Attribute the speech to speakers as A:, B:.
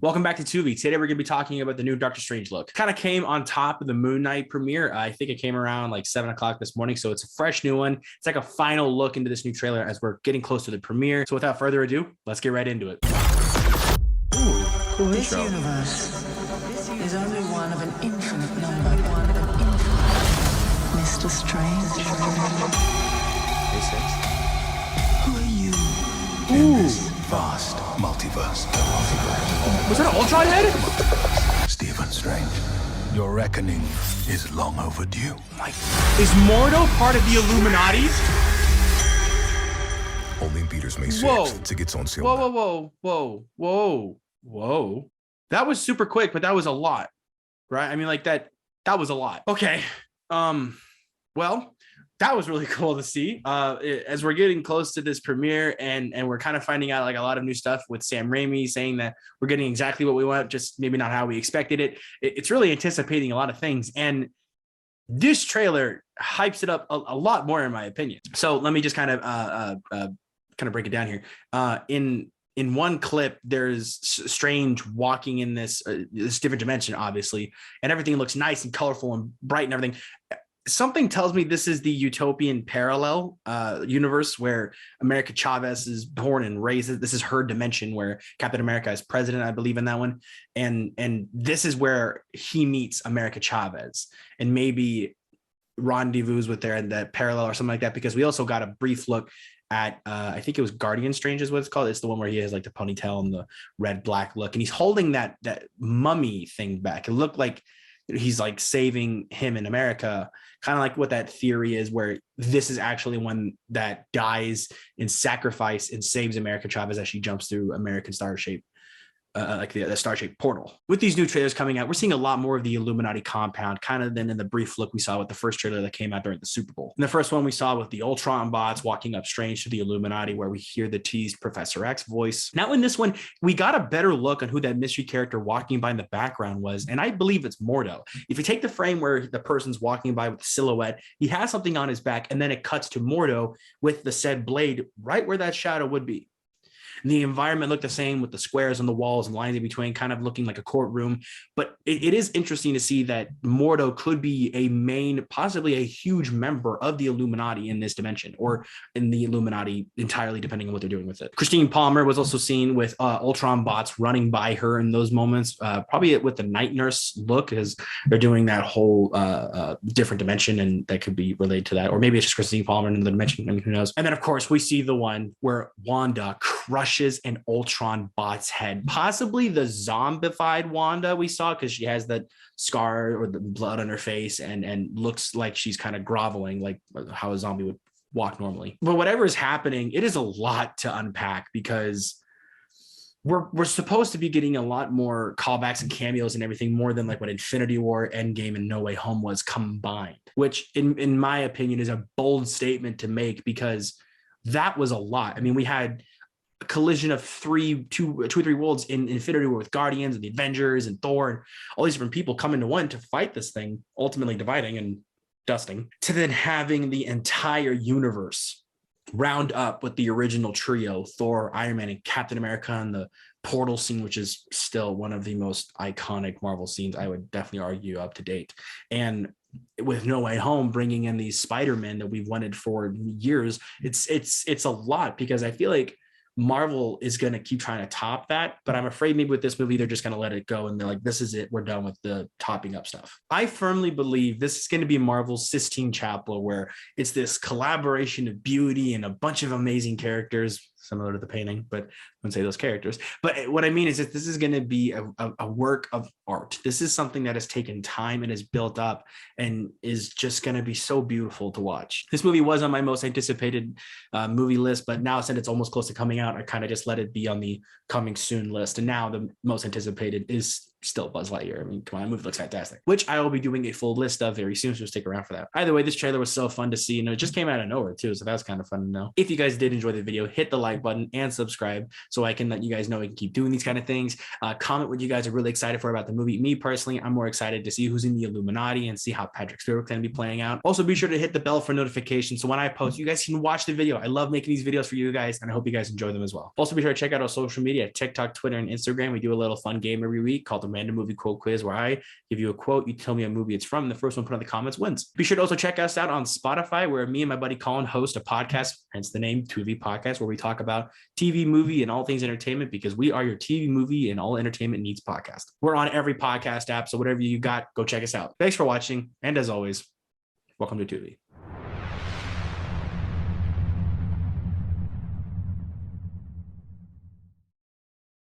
A: Welcome back to Tu-Vie. Today we're going to be talking about the new Doctor Strange look. Kind of came on top of the Moon Knight premiere. I think it came around like 7 o'clock this morning, so it's a fresh new one. It's like a final look into this new trailer as we're getting close to the premiere. So without further ado, let's get right into it.
B: Ooh, cool this intro. Universe is only one of an infinite number. Mr. Strange. Who are you in this vast multiverse?
A: Was that an Ultron head?
C: Stephen Strange, your reckoning is long overdue.
A: Is Mordo part of the Illuminati?
C: Only Peters may to get on seal.
A: Whoa. That was super quick, but that was a lot, right? I mean, like that was a lot. Okay. Well, that was really cool to see as we're getting close to this premiere and we're kind of finding out like a lot of new stuff with Sam Raimi saying that we're getting exactly what we want, just maybe not how we expected it. It's really anticipating a lot of things. And this trailer hypes it up a lot more, in my opinion. So let me just kind of break it down here. In one clip, there's Strange walking in this different dimension, obviously, and everything looks nice and colorful and bright and everything. Something tells me this is the utopian parallel universe where America Chavez is born and raised. This is her dimension where Captain America is president, I believe, in that one. And this is where he meets America Chavez, and maybe rendezvous with her in that parallel or something like that, because we also got a brief look at I think it was Guardian Strange is what it's called. It's the one where he has like the ponytail and the red black look, and he's holding that mummy thing back. It looked like he's like saving him in America, kind of like what that theory is, where this is actually one that dies in sacrifice and saves America Chavez as she jumps through American star-shaped like the star-shaped portal. With these new trailers coming out, we're seeing a lot more of the Illuminati compound, kind of than in the brief look we saw with the first trailer that came out during the Super Bowl. In the first one we saw with the Ultron bots walking up Strange to the Illuminati, where we hear the teased Professor X voice. Now in this one, we got a better look on who that mystery character walking by in the background was, and I believe it's Mordo. If you take the frame where the person's walking by with the silhouette, he has something on his back, and then it cuts to Mordo with the said blade right where that shadow would be. The environment looked the same with the squares on the walls and lines in between, kind of looking like a courtroom. But it is interesting to see that Mordo could be a main, possibly a huge member of the Illuminati in this dimension, or in the Illuminati entirely, depending on what they're doing with it. Christine Palmer was also seen with Ultron bots running by her in those moments, probably with the night nurse look, as they're doing that whole different dimension, and that could be related to that. Or maybe it's just Christine Palmer in the dimension. I mean, who knows? And then, of course, we see the one where Wanda crushes an Ultron bot's head, possibly the zombified Wanda we saw, because she has that scar or the blood on her face and looks like she's kind of groveling, like how a zombie would walk normally. But whatever is happening, it is a lot to unpack, because we're supposed to be getting a lot more callbacks and cameos and everything, more than like what Infinity War, Endgame, and No Way Home was combined, which in my opinion is a bold statement to make, because that was a lot. I mean, we had a collision of two or three worlds in Infinity War with Guardians and the Avengers and Thor and all these different people coming to one to fight this thing, ultimately dividing and dusting, to then having the entire universe round up with the original trio, Thor, Iron Man, and Captain America, and the portal scene, which is still one of the most iconic Marvel scenes, I would definitely argue, up to date. And with No Way Home bringing in these Spider-Men that we've wanted for years, it's a lot, because I feel like Marvel is going to keep trying to top that, but I'm afraid maybe with this movie, they're just going to let it go. And they're like, this is it. We're done with the topping up stuff. I firmly believe this is going to be Marvel's Sistine Chapel, where it's this collaboration of beauty and a bunch of amazing characters, similar to the painting, but I wouldn't say those characters. But what I mean is that this is going to be a work of art. This is something that has taken time and is built up and is just going to be so beautiful to watch. This movie was on my most anticipated movie list, but now since it's almost close to coming out, I kind of just let it be on the coming soon list. And now the most anticipated is still Buzz Lightyear. I mean, come on, that movie looks fantastic, which I will be doing a full list of very soon, so stick around for that. Either way, this trailer was so fun to see, and it just came out of nowhere too, so that was kind of fun to know. If you guys did enjoy the video, hit the like button and subscribe so I can let you guys know I can keep doing these kind of things. Comment what you guys are really excited for about the movie. Me personally, I'm more excited to see who's in the Illuminati and see how Patrick Stewart's going to be playing out. Also, be sure to hit the bell for notifications so when I post, you guys can watch the video. I love making these videos for you guys, and I hope you guys enjoy them as well. Also, be sure to check out our social media, TikTok, Twitter, and Instagram. We do a little fun game every week called the Random Movie Quote Quiz, where I give you a quote, you tell me a movie it's from, and the first one put in the comments wins. Be sure to also check us out on Spotify, where me and my buddy Colin host a podcast, hence the name Tu-Vie Podcast, where we talk about TV, movie, and all things entertainment, because we are your TV, movie, and all entertainment needs podcast. We're on every podcast app, so whatever you got, go check us out. Thanks for watching, and as always, welcome to Tu-Vie.